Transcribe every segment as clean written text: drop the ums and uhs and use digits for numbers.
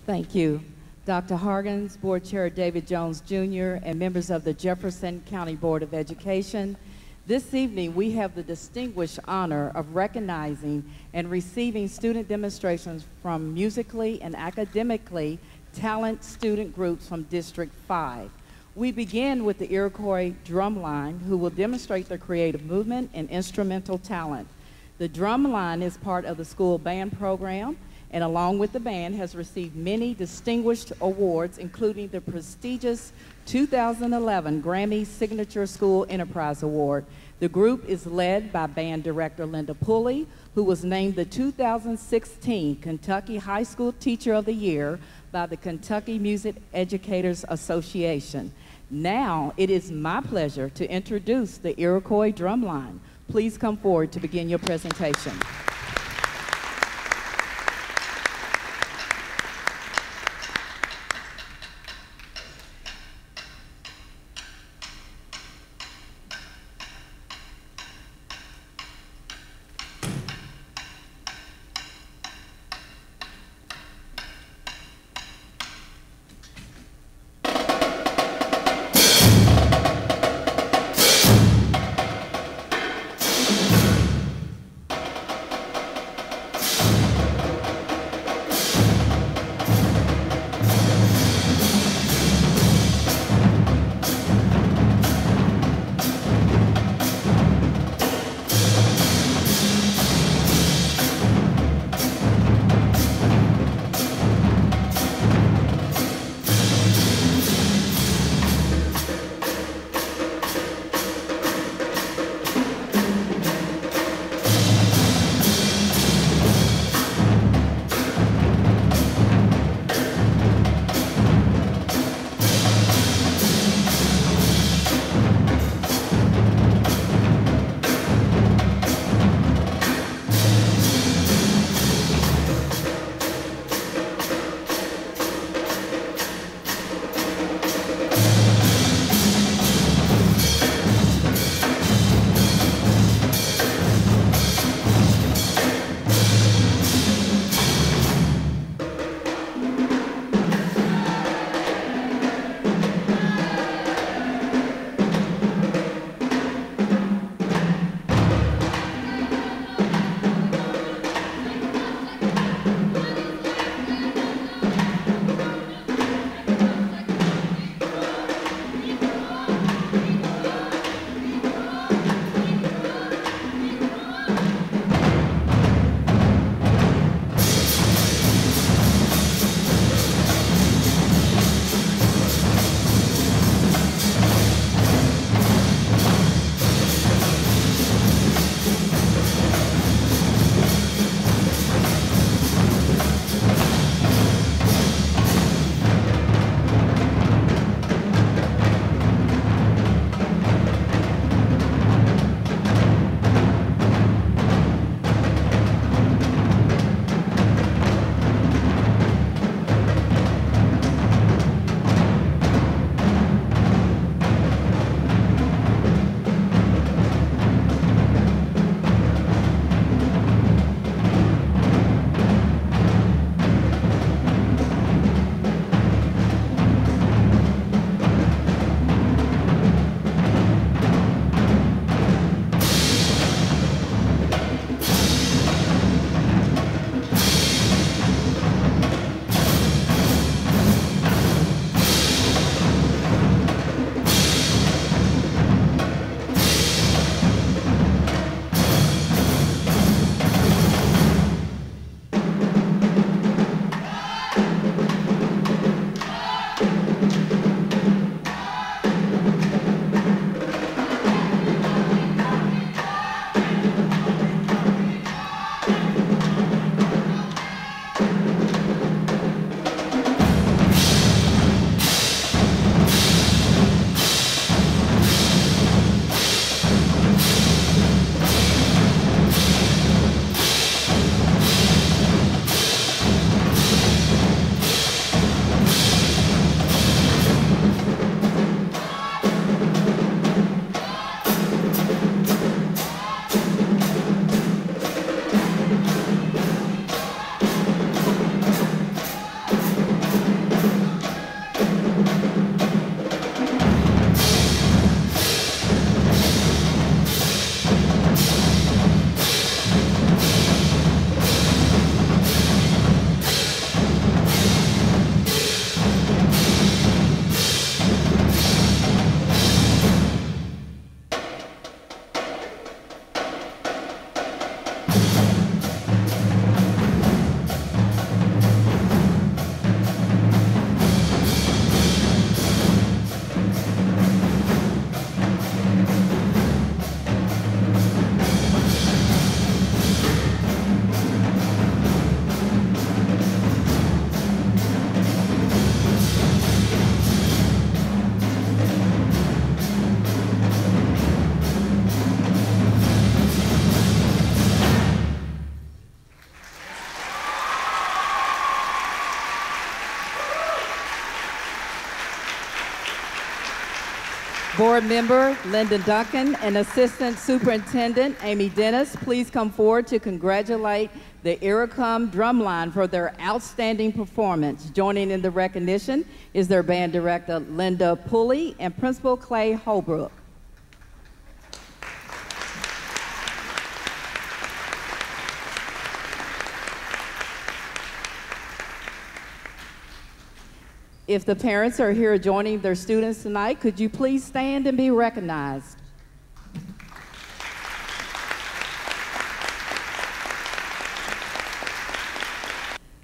Thank you. Dr. Hargens, Board Chair David Jones Jr., and members of the Jefferson County Board of Education. This evening, we have the distinguished honor of recognizing and receiving student demonstrations from musically and academically talented student groups from District 5. We begin with the Iroquois Drumline, who will demonstrate their creative movement and instrumental talent. The Drumline is part of the school band program, and along with the band has received many distinguished awards, including the prestigious 2011 Grammy Signature School Enterprise Award. The group is led by band director Linda Pulley, who was named the 2016 Kentucky High School Teacher of the Year by the Kentucky Music Educators Association. Now it is my pleasure to introduce the Iroquois Drumline. Please come forward to begin your presentation. Board Member Lyndon Duncan and Assistant Superintendent Amy Dennis, please come forward to congratulate the Iracum Drumline for their outstanding performance. Joining in the recognition is their band director Linda Pulley and Principal Clay Holbrook. If the parents are here joining their students tonight, could you please stand and be recognized?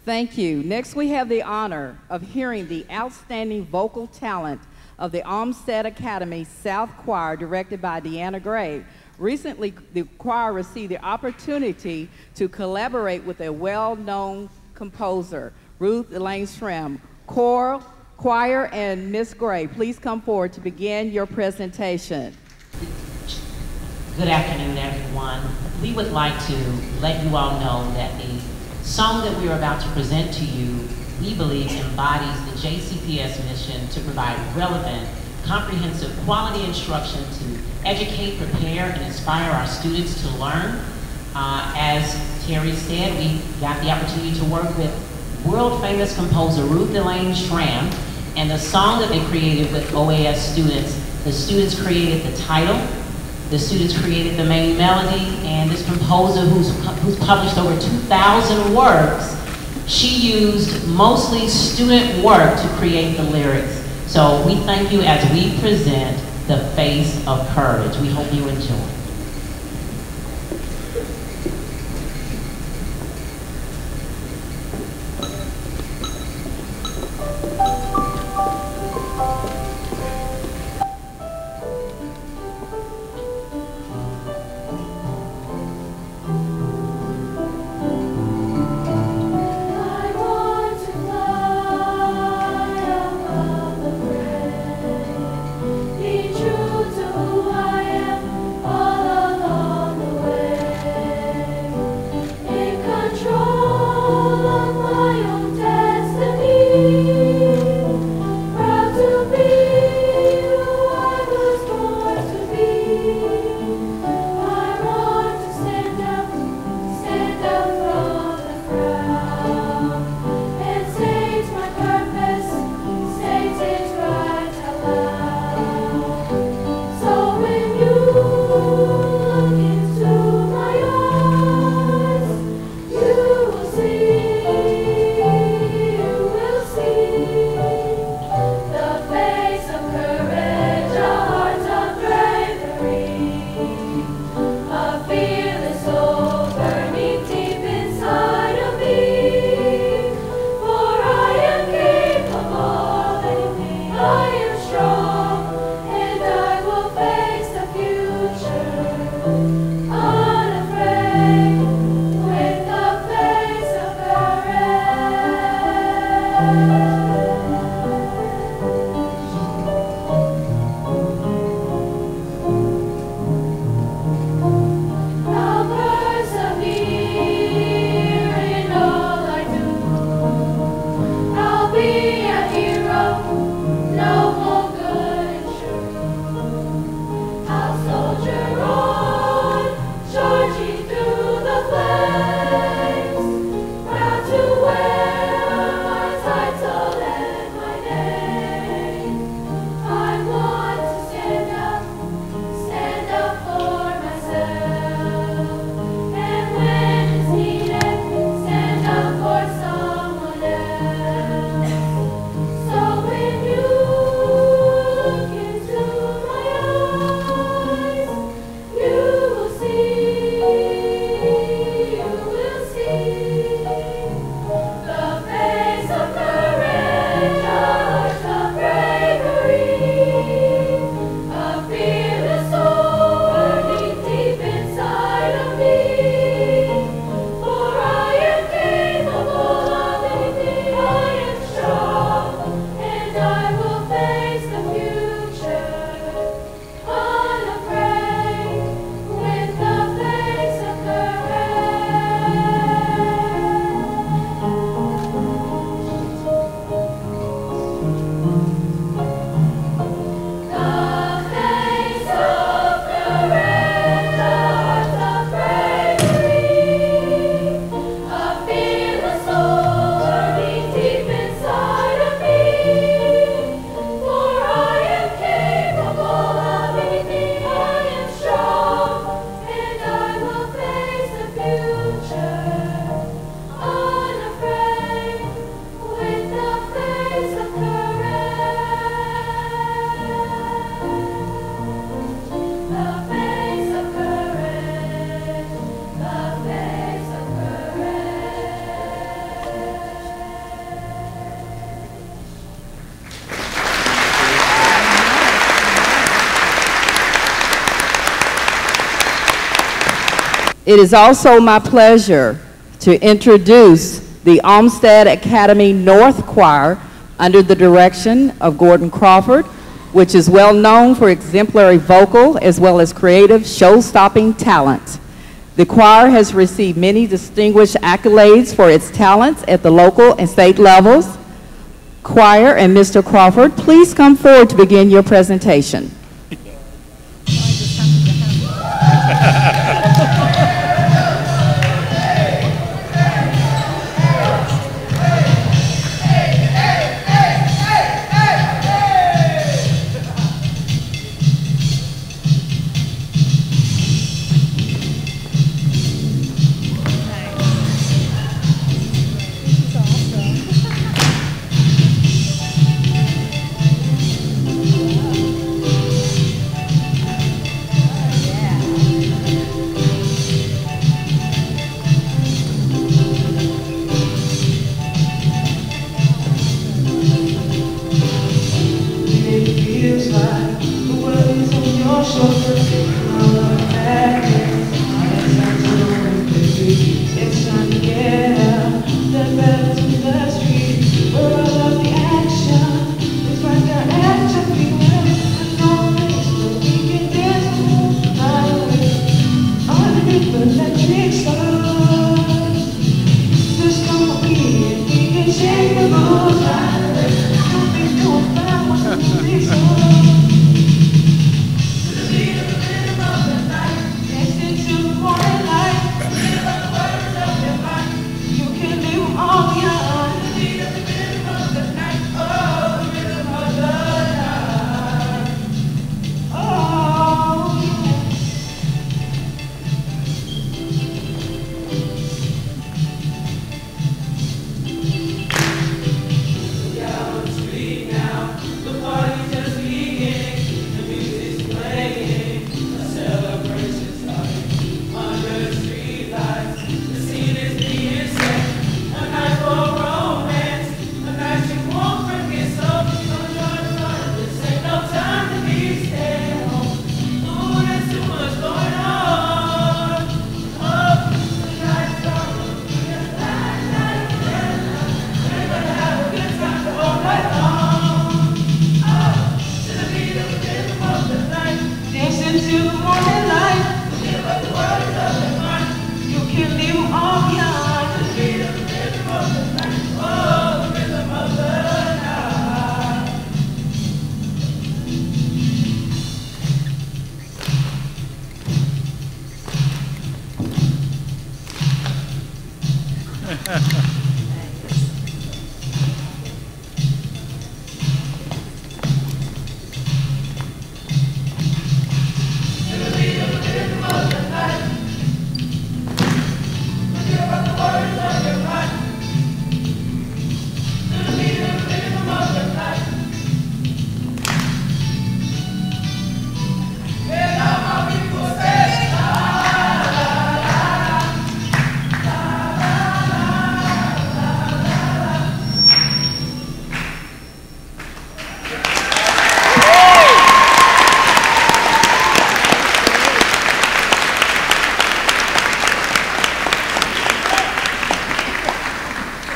Thank you. Next, we have the honor of hearing the outstanding vocal talent of the Olmsted Academy South Choir, directed by Deanna Gray. Recently, the choir received the opportunity to collaborate with a well-known composer, Ruth Elaine Schramm. Choir and Miss Gray, please come forward to begin your presentation. Good afternoon, everyone. We would like to let you all know that the song that we're about to present to you, we believe embodies the JCPS mission to provide relevant, comprehensive, quality instruction to educate, prepare, and inspire our students to learn. As Terry said, we got the opportunity to work with world-famous composer Ruth Elaine Schramm, and the song that they created with OAS students, the students created the title, the students created the main melody, and this composer who's published over 2,000 works, she used mostly student work to create the lyrics. So we thank you as we present The Face of Courage. We hope you enjoy. To wear my title It is also my pleasure to introduce the Olmsted Academy North Choir under the direction of Gordon Crawford, which is well known for exemplary vocal as well as creative show-stopping talent. The choir has received many distinguished accolades for its talents at the local and state levels. Choir and Mr. Crawford, please come forward to begin your presentation.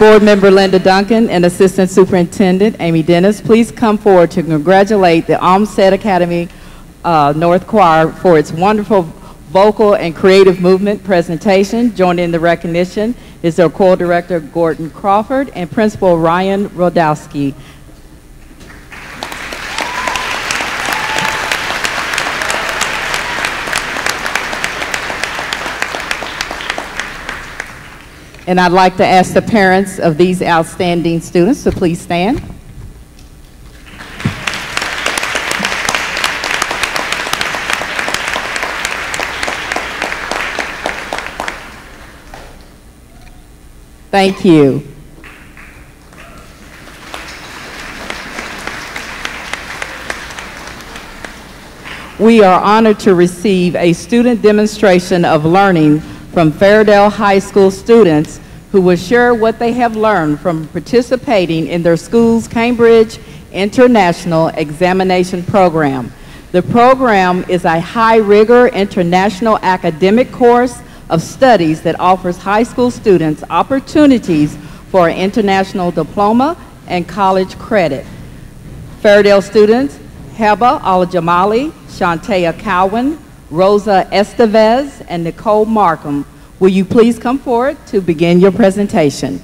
Board Member Linda Duncan and Assistant Superintendent Amy Dennis, please come forward to congratulate the Olmsted Academy North Choir for its wonderful vocal and creative movement presentation. Joining in the recognition is their choir director Gordon Crawford and Principal Ryan Rodowski. And I'd like to ask the parents of these outstanding students to please stand. Thank you. We are honored to receive a student demonstration of learning from Fairdale High School students who will share what they have learned from participating in their school's Cambridge International Examination Program. The program is a high-rigor international academic course of Studies that offers high school students opportunities for an international diploma and college credit. Fairdale students Heba Al-Jamali, Shantea Cowan, Rosa Estevez, and Nicole Markham, will you please come forward to begin your presentation?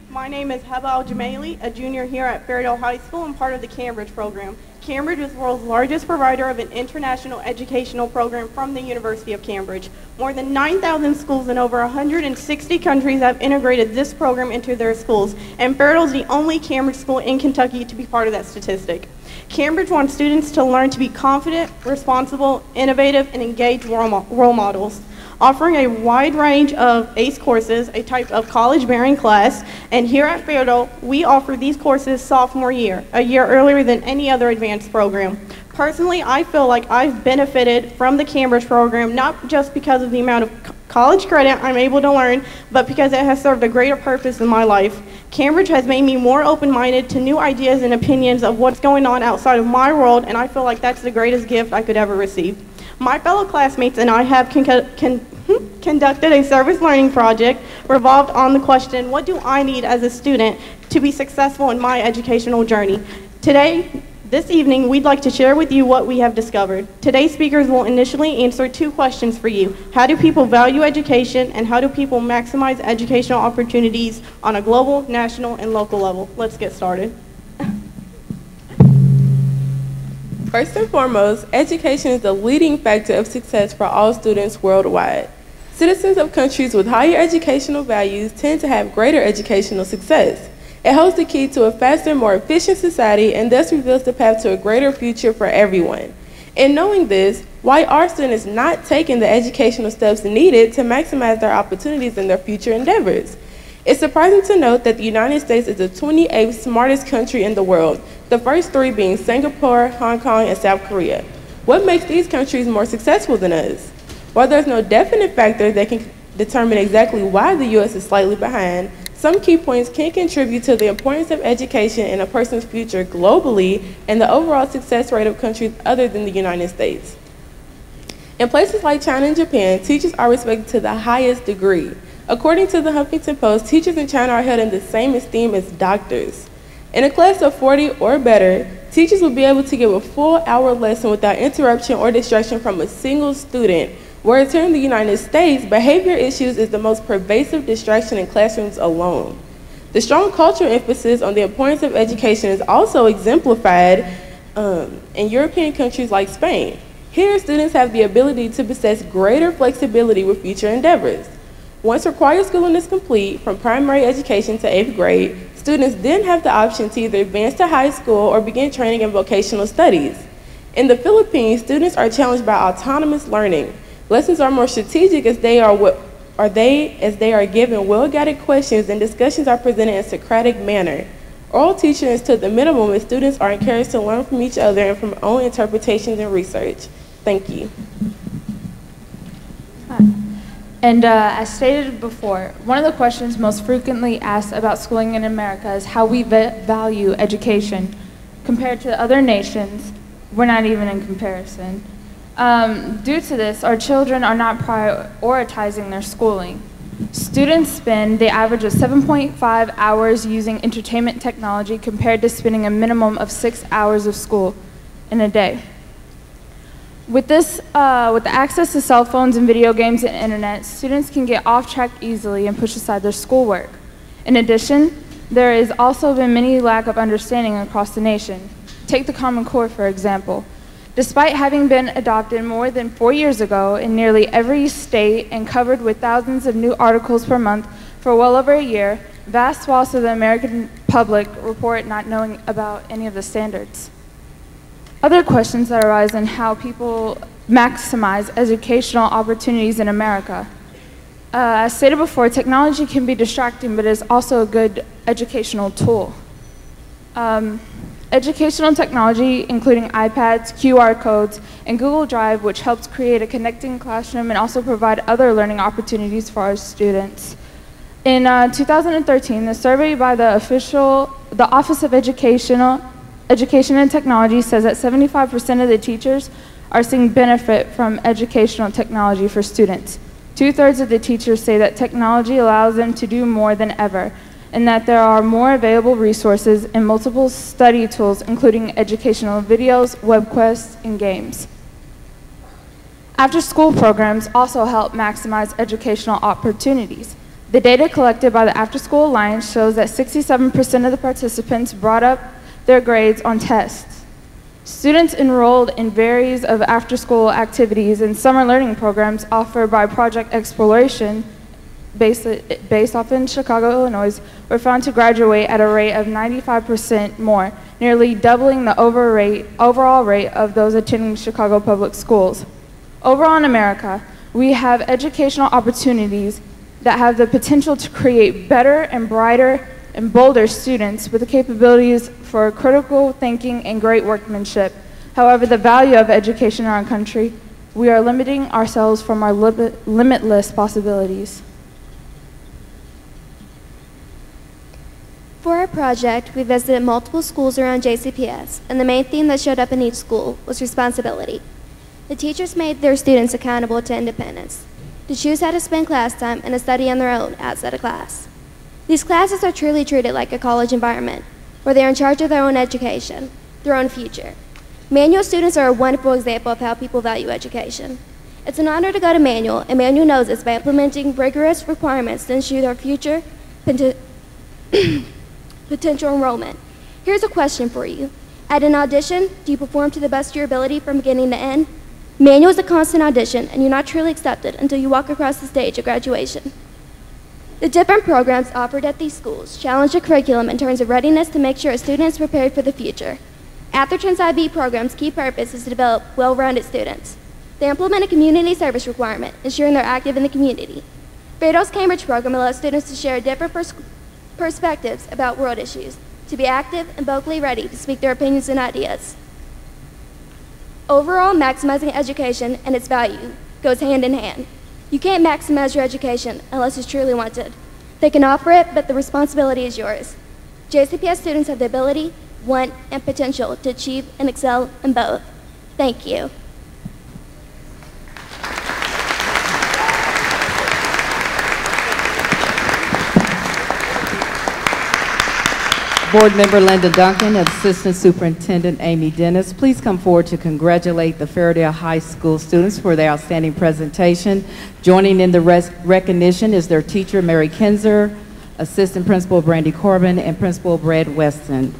My name is Heba Al-Jamali, a junior here at Fairdale High School and part of the Cambridge program. Cambridge is the world's largest provider of an international educational program from the University of Cambridge. More than 9,000 schools in over 160 countries have integrated this program into their schools, and Fairdale is the only Cambridge school in Kentucky to be part of that statistic. Cambridge wants students to learn to be confident, responsible, innovative, and engaged role models. Offering a wide range of ACE courses, a type of college-bearing class, and here at Fairdale, we offer these courses sophomore year, a year earlier than any other advanced program. Personally, I feel like I've benefited from the Cambridge program, not just because of the amount of college credit I'm able to learn, but because it has served a greater purpose in my life. Cambridge has made me more open-minded to new ideas and opinions of what's going on outside of my world, and I feel like that's the greatest gift I could ever receive. My fellow classmates and I have conducted a service learning project revolved on the question, what do I need as a student to be successful in my educational journey? This evening, we'd like to share with you what we have discovered. Today's speakers will initially answer two questions for you. How do people value education, and how do people maximize educational opportunities on a global, national, and local level? Let's get started. First and foremost, education is the leading factor of success for all students worldwide. Citizens of countries with higher educational values tend to have greater educational success. It holds the key to a faster, more efficient society and thus reveals the path to a greater future for everyone. In knowing this, why are students not taking the educational steps needed to maximize their opportunities in their future endeavors? It's surprising to note that the United States is the 28th smartest country in the world, the first three being Singapore, Hong Kong, and South Korea. What makes these countries more successful than us? While there's no definite factor that can determine exactly why the U.S. is slightly behind, some key points can contribute to the importance of education in a person's future globally and the overall success rate of countries other than the United States. In places like China and Japan, teachers are respected to the highest degree. According to the Huffington Post, teachers in China are held in the same esteem as doctors. In a class of 40 or better, teachers will be able to give a full hour lesson without interruption or distraction from a single student, whereas here in the United States, behavior issues is the most pervasive distraction in classrooms alone. The strong cultural emphasis on the importance of education is also exemplified in European countries like Spain. Here, students have the ability to possess greater flexibility with future endeavors. Once required schooling is complete, from primary education to 8th grade, students then have the option to either advance to high school or begin training in vocational studies. In the Philippines, students are challenged by autonomous learning. Lessons are more strategic as they are given well-guided questions and discussions are presented in a Socratic manner. Oral teaching is to the minimum as students are encouraged to learn from each other and from own interpretations and research. Thank you. And as stated before, one of the questions most frequently asked about schooling in America is how we value education. Compared to other nations, we're not even in comparison. Due to this, our children are not prioritizing their schooling. Students spend the average of 7.5 hours using entertainment technology compared to spending a minimum of 6 hours of school in a day. With the access to cell phones and video games and internet, students can get off track easily and push aside their schoolwork. In addition, there has also been many lack of understanding across the nation. Take the Common Core, for example. Despite having been adopted more than 4 years ago in nearly every state and covered with thousands of new articles per month for well over a year, vast swaths of the American public report not knowing about any of the standards. Other questions that arise in how people maximize educational opportunities in America. As stated before, technology can be distracting, but is also a good educational tool. Educational technology, including iPads, QR codes, and Google Drive, which helps create a connecting classroom and also provide other learning opportunities for our students. In 2013, the survey by the Office of Education and Technology says that 75% of the teachers are seeing benefit from educational technology for students. 2/3 of the teachers say that technology allows them to do more than ever, and that there are more available resources and multiple study tools, including educational videos, web quests, and games. After-school programs also help maximize educational opportunities. The data collected by the After School Alliance shows that 67% of the participants brought up their grades on tests. Students enrolled in various of after-school activities and summer learning programs offered by Project Exploration, based off in Chicago, Illinois, were found to graduate at a rate of 95% more, nearly doubling the overall rate of those attending Chicago public schools. Overall in America, we have educational opportunities that have the potential to create better and brighter and bolder students with the capabilities for critical thinking and great workmanship. However, the value of education in our country, we are limiting ourselves from our limitless possibilities. For our project, we visited multiple schools around JCPS, and the main theme that showed up in each school was responsibility. The teachers made their students accountable to independence, to choose how to spend class time and to study on their own outside of class. These classes are truly treated like a college environment, where they are in charge of their own education, their own future. Manual students are a wonderful example of how people value education. It's an honor to go to Manual, and Manual knows this by implementing rigorous requirements to ensure their future potential enrollment. Here's a question for you. At an audition, do you perform to the best of your ability from beginning to end? Manual is a constant audition, and you're not truly accepted until you walk across the stage at graduation. The different programs offered at these schools challenge the curriculum in terms of readiness to make sure a student is prepared for the future. Atherton's IB program's key purpose is to develop well-rounded students. They implement a community service requirement, ensuring they're active in the community. Fairdale's Cambridge program allows students to share different perspectives about world issues, to be active and vocally ready to speak their opinions and ideas. Overall, maximizing education and its value goes hand in hand. You can't maximize your education unless it's truly wanted. They can offer it, but the responsibility is yours. JCPS students have the ability, want, and potential to achieve and excel in both. Thank you. Board Member Linda Duncan, Assistant Superintendent Amy Dennis, please come forward to congratulate the Fairdale High School students for their outstanding presentation. Joining in the recognition is their teacher, Mary Kinzer, Assistant Principal Brandy Corbin, and Principal Brad Weston.